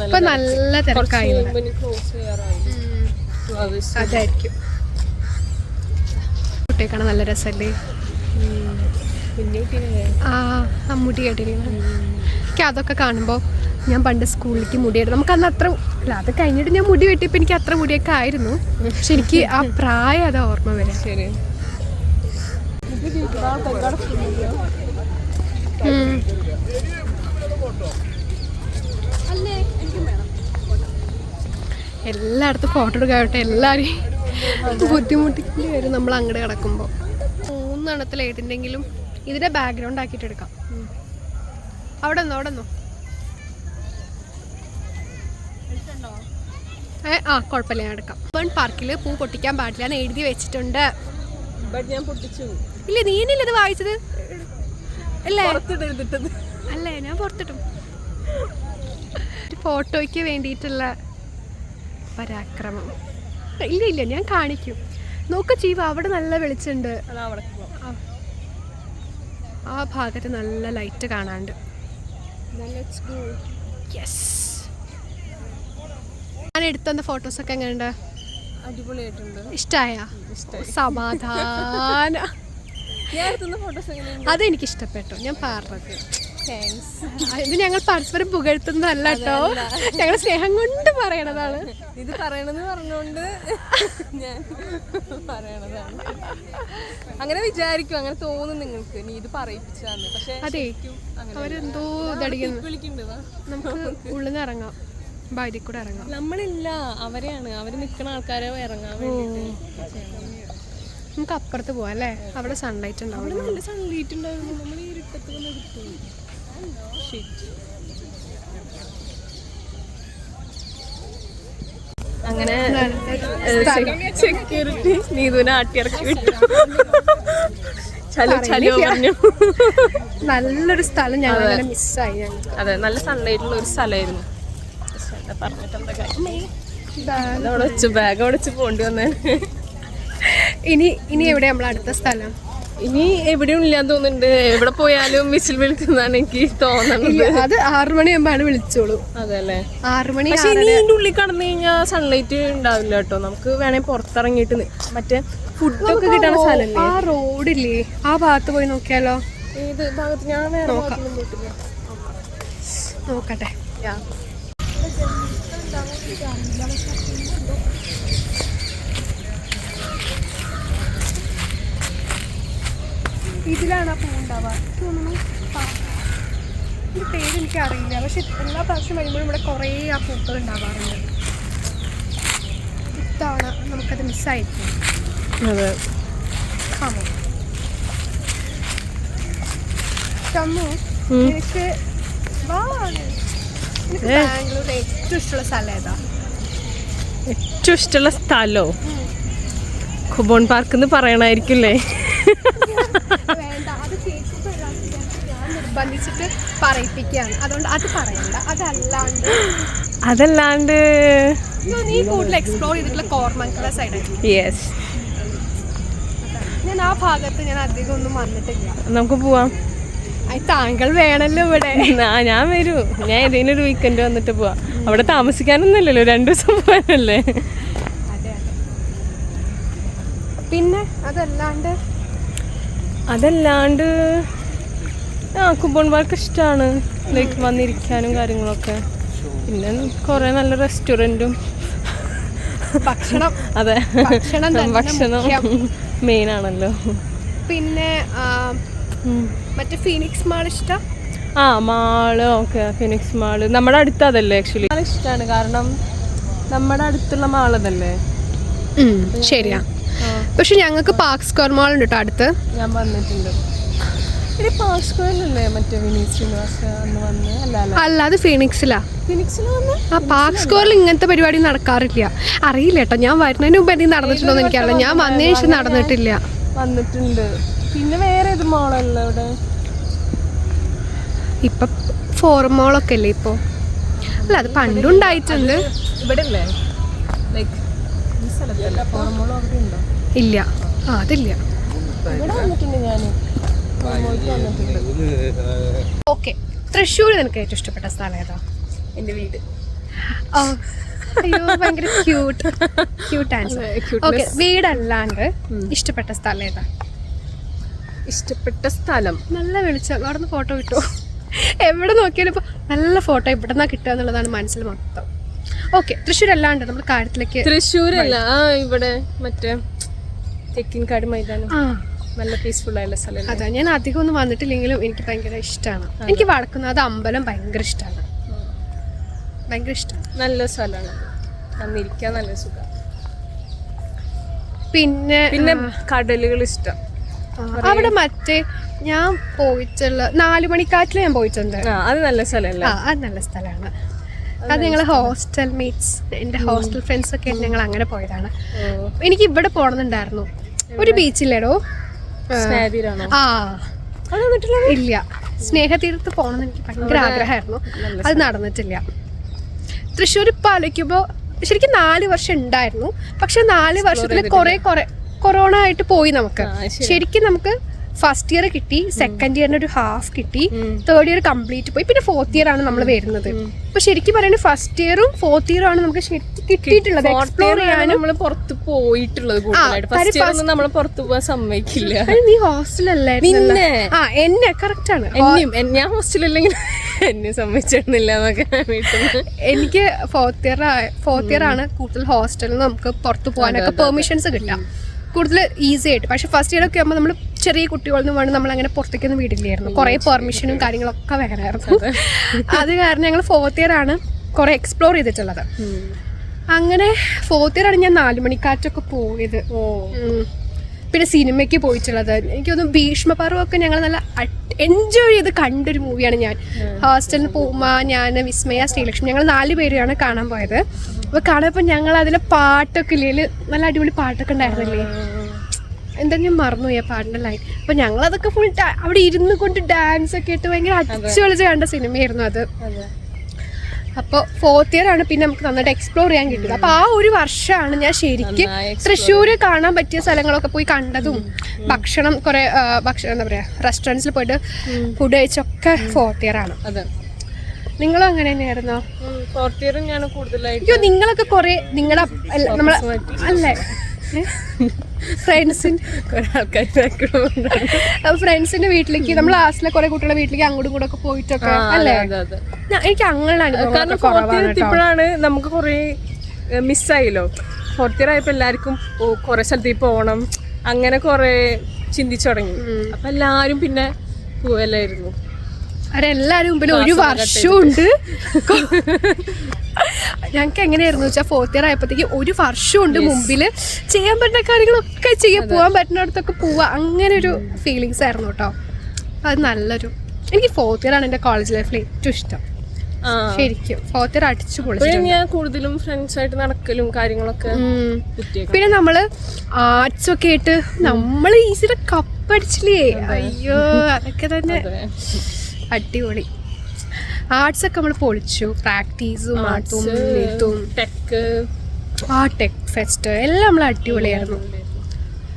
ഇപ്പൊ നല്ല തിരക്കായി. അതായിരിക്കും. കുട്ടിയേക്കാണ് നല്ല രസമല്ലേ. മുടി കേട്ടിരിക്കുന്നത് എനിക്ക് അതൊക്കെ കാണുമ്പോൾ ഞാൻ പണ്ട് സ്കൂളിലേക്ക് മുടിയായിരുന്നു. നമുക്ക് അന്ന് അത്ര അല്ല, അത് കഴിഞ്ഞിട്ട് ഞാൻ മുടി വെട്ടിയപ്പോൾ എനിക്ക് അത്ര മുടിയൊക്കെ ആയിരുന്നു. പക്ഷെ എനിക്ക് ആ പ്രായം അത് ഓർമ്മ വരാം. ശരി. എല്ലായിടത്തും ഫോട്ടോ എടുക്കാവട്ടെ. എല്ലാവരെയും ബുദ്ധിമുട്ടിക്കേണ്ടി വരും നമ്മൾ അങ്ങോട്ട് കിടക്കുമ്പോൾ. 3 എണ്ണത്തിൽ ഏതിൻ്റെങ്കിലും ഇതിൻ്റെ ബാക്ക്ഗ്രൗണ്ട് ആക്കിയിട്ട് എടുക്കാം. അവിടെ നിന്നോ കുഴപ്പമില്ല, ഞാൻ എടുക്കാം. പാർക്കിൽ പൂ പൊട്ടിക്കാൻ പാടില്ല എന്ന് എഴുതി വെച്ചിട്ടുണ്ട്. ഇല്ല, നീനല്ലേ ഇത് വായിച്ചത്? അല്ലേ അല്ലേ, ഞാൻ പുറത്തിട്ടും. ഫോട്ടോയ്ക്ക് വേണ്ടിയിട്ടുള്ള പരാക്രമം. ഇല്ല ഞാൻ കാണിക്കും. നോക്ക ചീവ, അവിടെ നല്ല വെളിച്ചുണ്ട്. ആ ഭാഗത്ത് നല്ല ലൈറ്റ് കാണാണ്ട്. ഞാൻ എടുത്ത ഫോട്ടോസൊക്കെ എങ്ങനെയുണ്ട്? അടിപൊളിയായിട്ടുണ്ട്. ഇഷ്ടായ? സമാധാന. അതെനിക്ക് ഇഷ്ടപ്പെട്ടു. ഞാൻ പറഞ്ഞത് ഇത് ഞങ്ങൾ പരസ്പരം പുകഴ്ത്തുന്നതല്ല കേട്ടോ, ഞങ്ങൾ സ്നേഹം കൊണ്ട് പറയണതാണ്. ഇത് പറയണെന്ന് പറഞ്ഞോണ്ട് ഞാൻ പറയണതാണ്. അങ്ങനെ വിചാരിക്കും, അങ്ങനെ തോന്നും നിങ്ങൾക്ക്, നീ ഇത് പറയിപ്പിച്ചാന്ന്. പക്ഷെ അതെ, അവരെന്തോ ഇതടിക്കുന്നു. നമുക്ക് ഉള്ളിൽ നിന്ന് ഇറങ്ങാം, ബാരി കൂടെ ഇറങ്ങാം. നമ്മളില്ല, അവരെയാണ്, അവര് നിൽക്കുന്ന ആൾക്കാരെ ഇറങ്ങാൻ വേണ്ടിട്ട്. നമുക്ക് അപ്പുറത്ത് പോവാം അല്ലേ? അവിടെ സൺലൈറ്റ് ഉണ്ടാവും. നല്ല സൺലൈറ്റ് ഉണ്ടായിരുന്നു. നമ്മൾ ഈ ഇരുട്ടത്ത് വന്ന് എടുത്തു. അങ്ങനെ സെക്യൂരിറ്റി നീതുവിനെ ആട്ടിയിറക്കി വിട്ടു. നല്ലൊരു സ്ഥലം ഞങ്ങൾ മിസ്സായി. അതെ, നല്ല സൺലൈറ്റുള്ള ഒരു സ്ഥലമായിരുന്നു. പറഞ്ഞിട്ട് എന്താ കാര്യം, അവിടെ വെച്ച് ബാഗ് അവിടെ വെച്ച് പോണ്ടി വന്നേ. ഇനി എവിടെ നമ്മളെ അടുത്ത സ്ഥലം? ഇനി എവിടെയും ഇല്ലാന്ന് തോന്നുന്നുണ്ട്. എവിടെ പോയാലും വിസിൽ വിളിക്കുന്നതാണ് എനിക്ക് തോന്നുന്നത്. അത് 6 മണിയാകുമ്പോഴാണ് വിളിച്ചോളൂ. അതല്ലേ, 6 മണി. പക്ഷെ ഇനി ഇതിന്റെ ഉള്ളിൽ കടന്നു കഴിഞ്ഞാൽ സൺലൈറ്റ് ഉണ്ടാവില്ല കേട്ടോ. നമുക്ക് വേണമെങ്കിൽ പുറത്തിറങ്ങിയിട്ട് മറ്റേ ഫുഡൊക്കെ കിട്ടുന്ന സ്ഥലമല്ലേ, ആ റോഡില്ലേ, ആ ഭാഗത്ത് പോയി നോക്കിയാലോ? ഏത് ഭാഗത്ത്? ഞാൻ നോക്കട്ടെ. ഇതിലാണ് ആ പൂ ഉണ്ടാവുക തോന്നുന്നു. ഇതിൻ്റെ പേര് എനിക്കറിയില്ല, പക്ഷെ എല്ലാ പ്രാവശ്യം വരുമ്പോഴും ഇവിടെ കുറേ ആ പൂക്കൾ ഉണ്ടാവാറുണ്ട്. ഇത്തവണ നമുക്കത് മിസ്സായിരിക്കും. അതെ. ഷമ്മു എനിക്ക് ബാംഗ്ലൂരിലെ ഏറ്റവും ഇഷ്ടമുള്ള സ്ഥലം ഏതാ? ഏറ്റവും ഇഷ്ടമുള്ള സ്ഥലോ ഖുബോൺ പാർക്ക് എന്ന് പറയണായിരിക്കില്ലേ? വേണ്ട, അത് കേൾക്കുമ്പോൾ ഞാൻ നിർബന്ധിച്ചിട്ട് പറയിപ്പിക്കുകയാണ്, അതുകൊണ്ട് അത് പറയണ്ട. അതല്ലാണ്ട് നീ കൂടുതൽ എക്സ്പ്ലോർ ചെയ്തിട്ടുള്ള കോർമംഗല സൈഡായിരിക്കും. യെസ്, ഞാൻ ആ ഭാഗത്ത് ഞാൻ അധികം ഒന്നും വന്നിട്ടില്ല. നമുക്ക് പോവാം. താങ്കൾ വേണല്ലോ ഇവിടെ. ഞാൻ വരൂ, ഞാൻ ഏതെങ്കിലും ഒരു വീക്കെൻഡ് വന്നിട്ട് പോവാം. അവിടെ താമസിക്കാനൊന്നുമില്ലല്ലോ, 2 ദിവസം പോകാനല്ലേ. അതെ. പിന്നെ അതല്ലാണ്ട് ഖുബോൺ പാർക്ക് ഇഷ്ടമാണ്, ലൈക്ക് വന്നിരിക്കാനും കാര്യങ്ങളൊക്കെ. പിന്നെ കുറേ നല്ല റെസ്റ്റോറൻറ്റും ഭക്ഷണം. അതെ, ഭക്ഷണം മെയിൻ ആണല്ലോ. പിന്നെ മറ്റേ ഫീനിക്സ് മാൾ ഇഷ്ടം? Mall okay. ഫിനിക്സ് മാള് നമ്മുടെ അടുത്തതല്ലേ ആക്ച്വലി. ഇഷ്ടമാണ്, കാരണം നമ്മുടെ അടുത്തുള്ള മാളതല്ലേ. ശരിയാ. പക്ഷെ ഞങ്ങൾക്ക് പാർക്ക് സ്ക്വയർ മാൾ ഉണ്ട് കേട്ടോ അടുത്ത്. ഞാൻ വന്നിട്ടുണ്ട്. ഇത് പാർക്ക് സ്ക്വയറിലല്ലേ മറ്റേ വിനീത് ശ്രീനിവാസ അന്ന് വന്ന്? അല്ല, അത് ഫീനിക്സിലാ. ഫിനിക്സിൽ വന്ന് ആ പാർക്ക് സ്ക്വയറിൽ ഇങ്ങനത്തെ പരിപാടി നടക്കാറില്ല. അറിയില്ല കേട്ടോ, ഞാൻ വരുന്നതിന് മുമ്പ് എന്തെങ്കിലും നടന്നിട്ടുണ്ടോ എന്ന് എനിക്കറിയില്ല. ഞാൻ വന്നതിന് ശേഷം നടന്നിട്ടില്ല. വന്നിട്ടുണ്ട്. പിന്നെ വേറെ ഏത് മോളല്ല ഇവിടെ? ഇപ്പൊ ഫോറം മോളൊക്കെ അല്ലേ ഇപ്പൊ? അല്ല, അത് പണ്ടുണ്ടായിട്ടുണ്ട്. ഇവിടെ അല്ലേ? ലൈക്ക് ഈ സ്ഥലത്തല്ല ഫോറം മോൾ അവിടെ ഉണ്ടോ? ഇല്ല, അതില്ല. ഇവിടെ വന്നിട്ടുണ്ട് ഞാൻ. ഓക്കെ, തൃശ്ശൂർ നിനക്ക് ഏറ്റവും ഇഷ്ടപ്പെട്ട സ്ഥലം ഏതാ? എൻ്റെ വീട്. അയ്യോ, ഭയങ്കര ക്യൂട്ട് ആൻസർ. ഓക്കെ, വീടല്ലാണ്ട് ഇഷ്ടപ്പെട്ട സ്ഥലം ഏതാ? ഇഷ്ടപ്പെട്ട സ്ഥലം നല്ല വെളിച്ചം, അവിടെ നിന്ന് ഫോട്ടോ കിട്ടുമോ? എവിടെ നോക്കിയാലും ഇപ്പോൾ നല്ല ഫോട്ടോ ഇവിടെ നിന്നാ കിട്ടുക എന്നുള്ളതാണ് മനസ്സിൽ മൊത്തം. ഓക്കെ, തൃശ്ശൂർ അല്ലാണ്ട് നമ്മൾ കാര്യത്തിലേക്ക്. തൃശ്ശൂരല്ല, ഇവിടെ മറ്റേ തെക്കിൻകാട് മൈതാനം. നല്ല പീസ്ഫുൾ ആയുള്ള സ്ഥലം. അതാ, ഞാൻ അധികം ഒന്നും വന്നിട്ടില്ലെങ്കിലും എനിക്ക് ഭയങ്കര ഇഷ്ടമാണ്. എനിക്ക് വടക്കുന്നാഥ അമ്പലം ഭയങ്കര ഇഷ്ടമാണ്. നല്ല സ്ഥലമാണ്, വന്നിരിക്കാൻ നല്ല സുഖം. പിന്നെ കടലുകൾ ഇഷ്ടം. അവിടെ മറ്റേ ഞാൻ പോയിട്ടുള്ള 4 മണിക്കാറ്റിൽ ഞാൻ പോയിട്ടുണ്ട്. അത് നല്ല സ്ഥലമല്ല? അത് നല്ല സ്ഥലമാണ്. അത് ഞങ്ങൾ ഹോസ്റ്റൽ മേറ്റ്സ്, എൻ്റെ ഹോസ്റ്റൽ ഫ്രണ്ട്സ് ഒക്കെ ഞങ്ങൾ അങ്ങനെ പോയതാണ്. എനിക്ക് ഇവിടെ പോകണമെന്നുണ്ടായിരുന്നു. ഒരു ബീച്ചില്ലേടോ, ഇല്ല, സ്നേഹതീരത്ത് പോകണമെന്ന് എനിക്ക് ഭയങ്കര ആഗ്രഹമായിരുന്നു. അത് നടന്നിട്ടില്ല. തൃശ്ശൂർ ഇപ്പം ആലോചിക്കുമ്പോൾ ശരിക്കും 4 വർഷം ഉണ്ടായിരുന്നു. പക്ഷെ 4 വർഷത്തിൽ കുറെ കൊറോണ ആയിട്ട് പോയി. നമുക്ക് ശരിക്കും നമുക്ക് ഫസ്റ്റ് ഇയർ കിട്ടി, സെക്കൻഡ് ഇയറിന് ഒരു ഹാഫ് കിട്ടി, തേർഡ് ഇയർ കംപ്ലീറ്റ് പോയി, പിന്നെ 4th ഇയർ ആണ് നമ്മൾ വരുന്നത്. അപ്പൊ ശരിക്കും പറയുന്നത് ഫസ്റ്റ് ഇയറും 4th ഇയറും ആണ് നമുക്ക് കിട്ടിയിട്ടുള്ളത് എക്സ്പ്ലോർ ചെയ്യാനും. നമ്മൾ പുറത്ത് പോയിട്ടുള്ളത് നമ്മൾ പുറത്ത് പോകാൻ സമ്മതിക്കില്ല. നീ ഹോസ്റ്റലല്ലേ? എന്നെ കറക്റ്റ് ആണ്. ഞാൻ ഹോസ്റ്റലല്ലെങ്കിൽ എന്നെ സമ്മതിച്ചിരുന്നില്ല എന്നൊക്കെ. എനിക്ക് 4th ഇയർ ആണ് കൂടുതൽ ഹോസ്റ്റലിൽ നമുക്ക് പുറത്ത് പോകാനൊക്കെ പെർമിഷൻസ് കിട്ടാം, കൂടുതൽ ഈസി ആയിട്ട്. പക്ഷെ ഫസ്റ്റ് ഇയർ ഒക്കെ ആകുമ്പോൾ നമ്മൾ ചെറിയ കുട്ടികളൊന്നും വേണം, നമ്മൾ അങ്ങനെ പുറത്തേക്കൊന്നും വിടില്ലായിരുന്നു. കുറേ പെർമിഷനും കാര്യങ്ങളൊക്കെ വേണമായിരുന്നു. അത് കാരണം ഞങ്ങൾ 4th ഇയർ ആണ് കുറേ എക്സ്പ്ലോർ ചെയ്തിട്ടുള്ളത്. അങ്ങനെ 4th ഇയർ ആണ് ഞാൻ 4 മണിക്കാറ്റൊക്കെ പോയത്. പിന്നെ സിനിമയ്ക്ക് പോയിട്ടുള്ളത് എനിക്കൊന്നും ഭീഷ്മപർവ്വമൊക്കെ ഞങ്ങൾ നല്ല എൻജോയ് ചെയ്ത് കണ്ടൊരു മൂവിയാണ്. ഞാൻ ഹോസ്റ്റലിൽ പോകുമ്പോൾ ഞാൻ വിസ്മയ ശ്രീലക്ഷ്മി ഞങ്ങൾ 4 പേരാണ് കാണാൻ പോയത്. അപ്പോൾ കാണുമ്പോൾ ഞങ്ങൾ അതിലെ പാട്ടൊക്കെ ഇല്ലേ, നല്ല അടിപൊളി പാട്ടൊക്കെ ഉണ്ടായിരുന്നില്ലേ, എന്താ ഞാൻ മറന്നുപോയി ആ പാട്ടിൻ്റെ ലൈൻ. അപ്പോൾ ഞങ്ങളതൊക്കെ ഫുൾ അവിടെ ഇരുന്ന് കൊണ്ട് ഡാൻസ് ഒക്കെ ഇട്ട് ഭയങ്കര അടിച്ചു കളിച്ച് കണ്ട സിനിമയായിരുന്നു അത്. അപ്പോൾ 4th ഇയർ ആണ് പിന്നെ നമുക്ക് നന്നായിട്ട് എക്സ്പ്ലോർ ചെയ്യാൻ കിട്ടിയത്. അപ്പോൾ ആ ഒരു വർഷമാണ് ഞാൻ ശരിക്കും തൃശ്ശൂർ കാണാൻ പറ്റിയ സ്ഥലങ്ങളൊക്കെ പോയി കണ്ടതും ഭക്ഷണം കുറേ എന്താ പറയുക റെസ്റ്റോറൻറ്റ്സിൽ പോയിട്ട് ഫുഡ് കഴിച്ചൊക്കെ 4th ഇയർ ആണ്. നിങ്ങളും അങ്ങനെ തന്നെയായിരുന്നോ? 4th ഇയർ ഞാൻ കൂടുതലായിട്ട്. അയ്യോ, നിങ്ങളൊക്കെ കുറേ നിങ്ങളുടെ നമ്മളെ അല്ലേ ഫ്രണ്ട്സിന്റെ വീട്ടിലേക്ക് നമ്മൾ ക്ലാസ്സിലെ കുറെ കുട്ടികളുടെ വീട്ടിലേക്ക് അങ്ങോട്ടും കൂടെ ഒക്കെ പോയിട്ടൊക്കെ അല്ലേ? എനിക്ക് അങ്ങനെ ഇപ്പോഴാണ് നമുക്ക് കുറെ മിസ്സായല്ലോ. 4th ഇയർ ആയപ്പോൾ എല്ലാവർക്കും കുറെ സ്ഥലത്തേക്ക് പോകണം, അങ്ങനെ കുറെ ചിന്തിച്ചു തുടങ്ങി. അപ്പൊ എല്ലാരും പിന്നെ പോവല്ലായിരുന്നു. അവരെല്ലാരും മുമ്പിൽ ഒരു വർഷമുണ്ട്. ഞങ്ങൾക്ക് എങ്ങനെയായിരുന്നു വെച്ചാൽ 4th year ആയപ്പോഴത്തേക്ക് ഒരു വർഷമുണ്ട് മുമ്പിൽ, ചെയ്യാൻ പറ്റുന്ന കാര്യങ്ങളൊക്കെ പോകാൻ പറ്റുന്നിടത്തൊക്കെ പോവാ, അങ്ങനെ ഒരു ഫീലിങ്സ് ആയിരുന്നു കേട്ടോ. അത് നല്ലൊരു, എനിക്ക് 4th year ആണ് എൻ്റെ കോളേജ് ലൈഫിൽ ഏറ്റവും ഇഷ്ടം. ശരിക്കും 4th year അടിച്ചു പൊളിച്ചു. ഞാൻ കൂടുതലും ഫ്രണ്ട്സ് ആയിട്ട് നടക്കലും കാര്യങ്ങളൊക്കെ. പിന്നെ നമ്മള് ആർട്സ് ഒക്കെ ആയിട്ട് നമ്മൾ ഈസിയുടെ കപ്പടിച്ചില്ലേ, അയ്യോ അതൊക്കെ തന്നെ അടിപൊളി. ആർട്സ് ഒക്കെ നമ്മൾ പൊളിച്ചു, പ്രാക്ടീസും ആർട്ടും ടെക് ഫെസ്റ്റ് എല്ലാം നമ്മൾ അടിപൊളിയായിരുന്നു.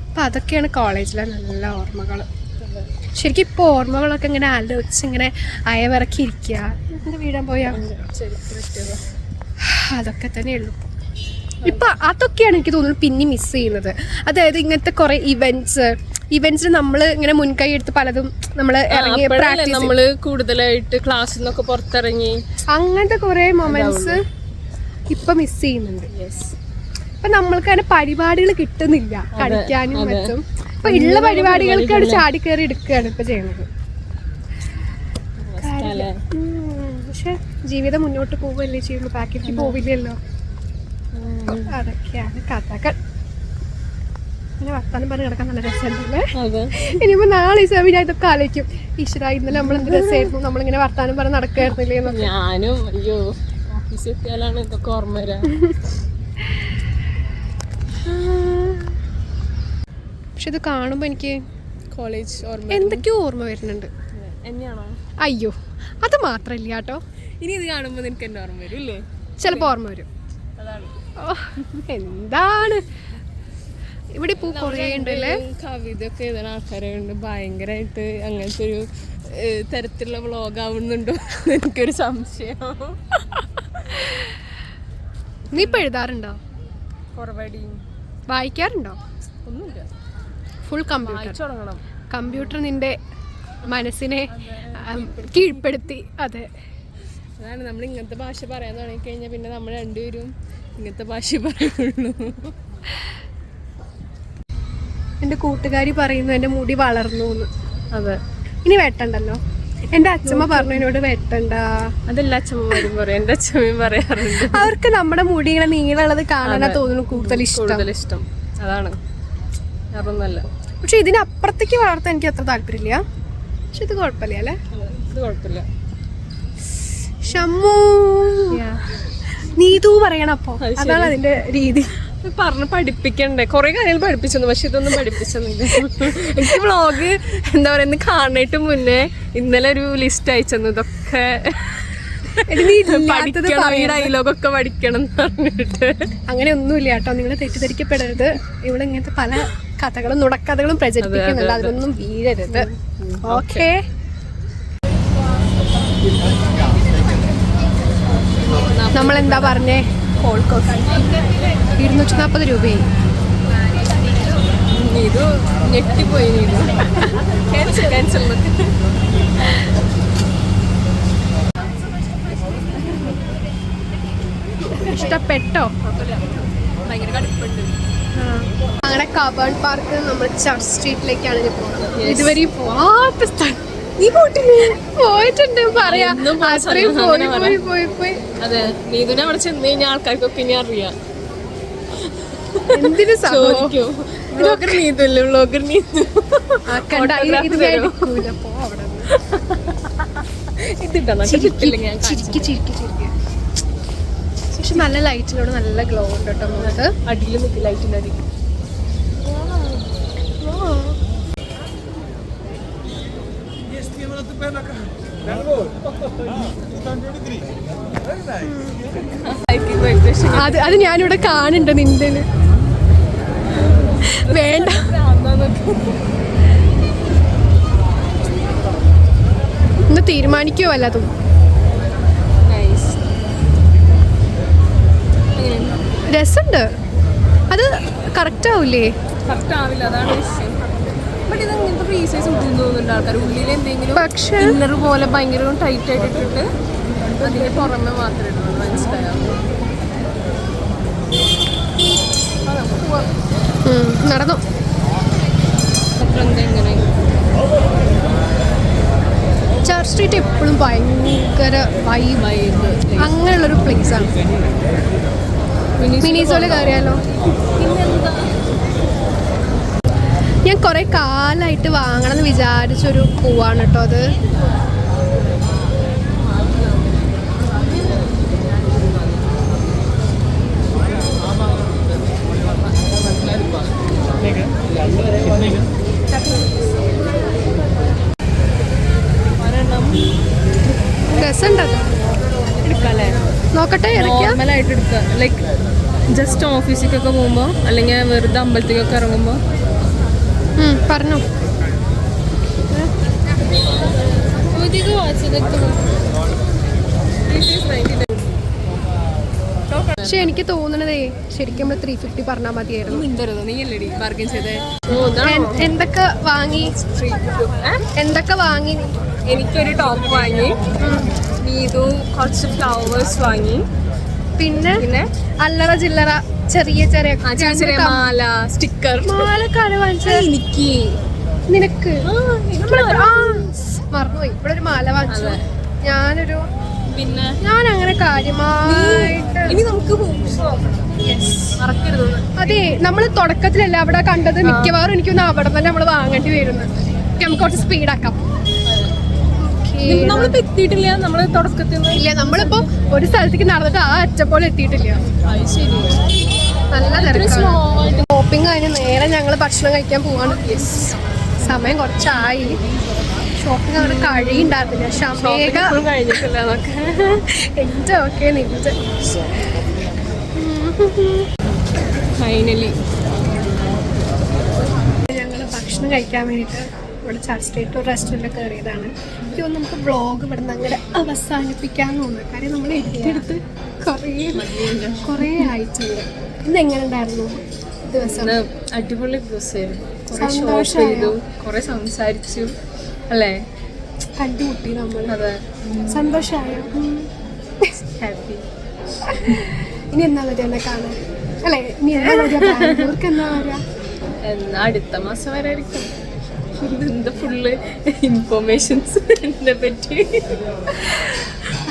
അപ്പം അതൊക്കെയാണ് കോളേജിലെ നല്ല ഓർമ്മകൾ. ശരിക്കും ഇപ്പോൾ ഓർമ്മകളൊക്കെ ഇങ്ങനെ ആലോചിച്ച് ഇങ്ങനെ അയവിറക്കി ഇരിക്കുക, എന്താ വീഴാൻ പോയാ, അതൊക്കെ തന്നെ ഉള്ളൂ. ഇപ്പം അതൊക്കെയാണ് എനിക്ക് തോന്നുന്നത് പിന്നെ മിസ് ചെയ്യുന്നത്. അതായത് ഇങ്ങനത്തെ കുറേ ഇവന്റ്സിന് നമ്മൾ ഇങ്ങനെ മുൻകൈ എടുത്ത് പലതും നമ്മൾ ഇറങ്ങി നമ്മള് കൂടുതലായിട്ട് ക്ലാസ്സിൽ നിന്നൊക്കെ പുറത്തിറങ്ങി അങ്ങനത്തെ കുറേ മൊമെന്റ്സ് ഇപ്പൊ മിസ് ചെയ്യുന്നുണ്ട്. ഇപ്പൊ നമ്മൾക്ക് അങ്ങനെ പരിപാടികൾ കിട്ടുന്നില്ല കളിക്കാനും മറ്റും. ഇപ്പൊ ഉള്ള പരിപാടികൾക്കാണ് ചാടിക്കയറി എടുക്കുകയാണ് ഇപ്പൊ ചെയ്യുന്നത്. പക്ഷെ ജീവിതം മുന്നോട്ട് പോവുകയല്ലേ ചെയ്യുള്ളൂ, പാക്കറ്റിൽ പോവില്ലല്ലോ. അതൊക്കെയാണ് കഥകൾ. അങ്ങനെ വർത്താനം പറഞ്ഞ് കിടക്കാൻ നല്ല രസമുണ്ടല്ലേ. ഇനിയിപ്പോ നാളെ ഈ സമയം ഇതൊക്കെ ആലോചിക്കും, ഈശ്വര ഇന്നലെ നമ്മൾ എന്ത് രസമായിരുന്നു, നമ്മളിങ്ങനെ വർത്താനം പറഞ്ഞ് നടക്കായിരുന്നില്ലേ. ഞാനും അയ്യോ ഓഫീസിൽ എത്തിയാലാണ് ഇതൊക്കെ ഓർമ്മ വരാ. പക്ഷെ ഇത് കാണുമ്പോ എനിക്ക് കോളേജ് ഓർമ്മ എന്തൊക്കെയോ ഓർമ്മ വരുന്നുണ്ട്. എന്നെയാണോ? അയ്യോ അത് മാത്രല്ല കേട്ടോ, ഇനി ഇത് കാണുമ്പോ നിനക്ക് എന്നെ ഓർമ്മ വരും ഇല്ലേ? ചിലപ്പോ ഓർമ്മ വരും. അതാണ് എന്താണ് ഇവിടെ ഇപ്പോൾ കുറേ ഉണ്ടല്ലേ. കവിതയൊക്കെ എഴുതുന്ന ആൾക്കാരുണ്ട്, ഭയങ്കരമായിട്ട് അങ്ങനത്തെ ഒരു തരത്തിലുള്ള വ്ളോഗ് ആവുന്നുണ്ടോ എനിക്കൊരു സംശയം. നീ ഇപ്പൊ എഴുതാറുണ്ടോ? കുറവടി. വായിക്കാറുണ്ടോ? ഒന്നുമില്ല, ഫുൾ കമ്പ്യൂട്ടർ. തുടങ്ങണം. കമ്പ്യൂട്ടർ നിന്റെ മനസ്സിനെ കീഴ്പ്പെടുത്തി. അതെ, അതാണ് നമ്മൾ ഇങ്ങനത്തെ ഭാഷ പറയാൻ തുടങ്ങിക്കഴിഞ്ഞാൽ പിന്നെ നമ്മൾ രണ്ടുപേരും ഇങ്ങനത്തെ ഭാഷ പറയുള്ളൂ. എൻ്റെ കൂട്ടുകാരി പറയുന്നു എൻ്റെ മുടി വളർന്നു എന്ന്. അതെ, ഇനി വെട്ടണ്ടല്ലോ. എൻ്റെ അച്ഛമ്മ പറഞ്ഞു എന്നോട് വെട്ടണ്ട. അതെല്ലാ അച്ഛമ്മമാരും പറയും, എൻ്റെ അച്ഛമ്മയും പറയാറുണ്ട്. അവർക്ക് നമ്മുടെ മുടി ഇങ്ങനെ നീളമുള്ളത് കാണാനാ തോന്നുന്നു കൂടുതൽ ഇഷ്ടം. അതാണ്, അതൊന്നല്ല. പക്ഷെ ഇതിനപ്പുറത്തേക്ക് വളർത്താൻ എനിക്ക് അത്ര താല്പര്യമില്ല. പക്ഷെ ഇത് കുഴപ്പമില്ല അല്ലേ? ഇത് കുഴപ്പമില്ല. ഷമ്മു നീതു പറയണം. അപ്പൊ അതാണ് അതിന്റെ രീതി. പറഞ്ഞ് പഠിപ്പിക്കണ്ടേ, കുറെ കാര്യങ്ങൾ പഠിപ്പിച്ചു, പക്ഷെ ഇതൊന്നും പഠിപ്പിച്ചൊന്നുമില്ല. എനിക്ക് വ്ളോഗ് എന്താ പറയുക കാണാനായിട്ട് മുന്നേ ഇന്നലെ ഒരു ലിസ്റ്റ് അയച്ചെന്നു, ഇതൊക്കെ പഠിക്കണം, ഈ ഡയലോഗൊക്കെ പഠിക്കണം എന്ന് പറഞ്ഞിട്ട്. അങ്ങനെ ഒന്നുമില്ല കേട്ടോ, നിങ്ങൾ തെറ്റിദ്ധരിക്കപ്പെടരുത്. ഇവിടെ ഇങ്ങനത്തെ പല കഥകളും നുണക്കഥകളും പ്രചരിപ്പിക്കുന്നുണ്ട്, അതിലൊന്നും വീഴരുത്. ഓക്കെ, നമ്മളെന്താ പറഞ്ഞേ? കോൾക്കോസ് 240 രൂപയായി. ഇത് ഞെട്ടിപ്പോയി. ക്യാൻസൽ. ഇഷ്ടപ്പെട്ടോ? ഭയങ്കര കടുപ്പുണ്ട്. അങ്ങനെ കബേർഡ് പാർക്ക് നമ്മൾ ചർച്ച് സ്ട്രീറ്റിലേക്കാണ് ഞാൻ പോകുന്നത്. ഇതുവരെ പോവാത്ത സ്ഥലം. നീ പോയിട്ടുണ്ട് പറയാ, അത്രയും പോയി. അതെ, നീതുനെ അവിടെ ചെന്ന് കഴിഞ്ഞാൽ ആൾക്കാർക്കൊക്കെ ഇനി അറിയാം. എന്തിനു ചോദിക്കും, ബ്ലോഗർ നീതുല്ലേ, ബ്ലോഗർ നീതു. പക്ഷെ നല്ല ലൈറ്റിനോട് നല്ല ഗ്ലോ ഉണ്ട് കേട്ടോ. നമുക്ക് അടിയിൽ നിൽക്കും, ലൈറ്റിൻ്റെ അടിയിൽ. അത് ഞാനിവിടെ കാണുന്നുണ്ട് നിന്റെ. വേണ്ട, ഇന്ന് തീരുമാനിക്കുമോ വല്ലതും? രസമുണ്ട്. അത് കറക്റ്റ് ആവില്ലേ? കറക്റ്റ് ആവില്ല, അതാണ് വിഷയം. ബട്ട് ഇത് ഇങ്ങനത്തെ ഫ്രീ സൈസ് ഇട്ടുന്നു തോന്നുന്നുണ്ട് ആൾക്കാർ. ഉള്ളിൽ എന്തെങ്കിലും പക്ഷേ ഇന്നർ പോലെ ഭയങ്കര ടൈറ്റ് ആയിട്ട് ഇട്ടിട്ട് അതിന് പുറമെ മാത്രമേ ഇടുള്ളൂ. മനസ്സിലായോ? നടന്നു. എങ്ങനെ ചർച്ച് സ്ട്രീറ്റ് എപ്പോഴും ഭയങ്കര വൈബ് അങ്ങനെയുള്ളൊരു പ്ലേസ് ആണ്. മിനിസോയിൽ കയറിയാലോ? പിന്നെന്താ ഞാൻ കുറെ കാലമായിട്ട് വാങ്ങണം എന്ന് വിചാരിച്ചൊരു പൂവാണ് കേട്ടോ അത്. രസമുണ്ടത്, എടുക്കാല്ലേ? നോക്കട്ടെ ഇറക്കിയ നോർമലായിട്ട് എടുക്കുക. ലൈക്ക് ജസ്റ്റ് ഓഫീസിലേക്കൊക്കെ പോകുമ്പോൾ അല്ലെങ്കിൽ വെറുതെ അമ്പലത്തിലേക്കൊക്കെ ഇറങ്ങുമ്പോൾ. പറഞ്ഞു. പക്ഷെ എനിക്ക് തോന്നണതേ ശരിക്കും നമ്മൾ 350 പറഞ്ഞാൽ മതിയായിരുന്നു. മിണ്ടരുത്, നീ അല്ലേടി ബാർഗൈൻ ചെയ്തേ. എന്തൊക്കെ വാങ്ങി? എന്തൊക്കെ വാങ്ങി? എനിക്കൊരു ടോപ്പ് വാങ്ങി, നീതു കുറച്ച് ഫ്ലവേഴ്സ് വാങ്ങി, പിന്നെ പിന്നെ അല്ലറ ചില്ലറ ചെറിയ ചെറിയ ചെറിയ മാല, സ്റ്റിക്കർ. മാലക്കാര് വാങ്ങിച്ചത് എനിക്ക് നിനക്ക് മറന്നുപോയി. ഇവിടെ ഒരു മാല വാങ്ങിച്ചു. ഞാനൊരു പിന്നെ ഞാൻ അങ്ങനെ കാര്യമായിട്ട് ഇനി നമുക്ക് മറക്കരുത്. അതെ, നമ്മൾ തുടക്കത്തിലല്ല അവിടെ കണ്ടത്. മിക്കവാറും എനിക്കൊന്ന് അവിടെ തന്നെ നമ്മൾ വാങ്ങേണ്ടി വരുന്നത്. നമുക്ക് കുറച്ച് സ്പീഡാക്കാം. നമ്മളിപ്പോ എത്തിയിട്ടില്ല. നമ്മള് തുടക്കത്തിൽ ഇല്ല, നമ്മളിപ്പോ ഒരു സ്ഥലത്തേക്ക് നടന്നിട്ട് ആ അറ്റപ്പോലെ എത്തിയിട്ടില്ല. നല്ല തിരക്കാണ്. ഷോപ്പിംഗ് കഴിഞ്ഞ് നേരെ ഞങ്ങൾ ഭക്ഷണം കഴിക്കാൻ പോവാണ്. സമയം കുറച്ചായി. ഷോപ്പിംഗ് അങ്ങനെ കഴിയുണ്ടായിരുന്നില്ല. ഷമേക കഴിഞ്ഞിട്ടില്ല എന്നൊക്കെ എൻ്റെ ഓക്കെ നിന്റെ ഫൈനലി ഞങ്ങൾ ഭക്ഷണം കഴിക്കാൻ വേണ്ടിയിട്ട് ഇവിടെ ചർച്ച് സ്ട്രീറ്റ് ഒരു റെസ്റ്റോറൻറ്റ് കയറിയതാണ്. എനിക്ക് തോന്നുന്നു നമുക്ക് വ്ളോഗ് ഇവിടെ നിന്ന് അങ്ങനെ അവസാനിപ്പിക്കാൻ തോന്നുന്നു. കാര്യം നമ്മൾ എടുത്തെടുത്ത് കുറേ ആയിട്ടുണ്ട്. ഇന്ന് എങ്ങനെ ഉണ്ടായിരുന്നു ദിവസം? അടിപൊളി ദിവസമായിരുന്നു. കുറെ ഷോപ്പ് ചെയ്തു, കുറെ സംസാരിച്ചു അല്ലേ, കണ്ടുമുട്ടി നമ്മൾ. അതെ, സന്തോഷമായോ? ഹാപ്പി. ഇനി എന്നാ വരിക എന്നെ കാണാൻ? അല്ലേ, ഇനി എന്നാ വരിക? ബാംഗ്ലൂർക്ക് എന്നാ വരിക? എന്നാ അടുത്ത മാസം വരെ ആയിരിക്കും. ഇതെന്താ ഫുള്ള് ഇൻഫോർമേഷൻസ് എന്നെ പറ്റി.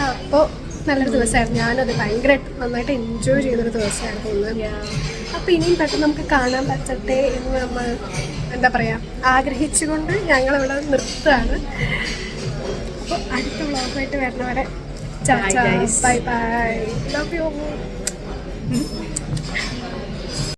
അപ്പോൾ നല്ലൊരു ദിവസമായിരുന്നു. ഞാനത് ഭയങ്കരമായിട്ട് നന്നായിട്ട് എൻജോയ് ചെയ്തൊരു ദിവസമായിരുന്നു. അപ്പോൾ ഇനിയും പെട്ടെന്ന് നമുക്ക് കാണാൻ പറ്റട്ടെ എന്ന് നമ്മൾ എന്താ പറയുക ആഗ്രഹിച്ചുകൊണ്ട് ഞങ്ങളിവിടെ നിർത്തുകയാണ്. അപ്പോൾ അടുത്ത വ്ളോഗുമായിട്ട് വരുന്നവരെ ബൈ ബൈ, ലവ് യു.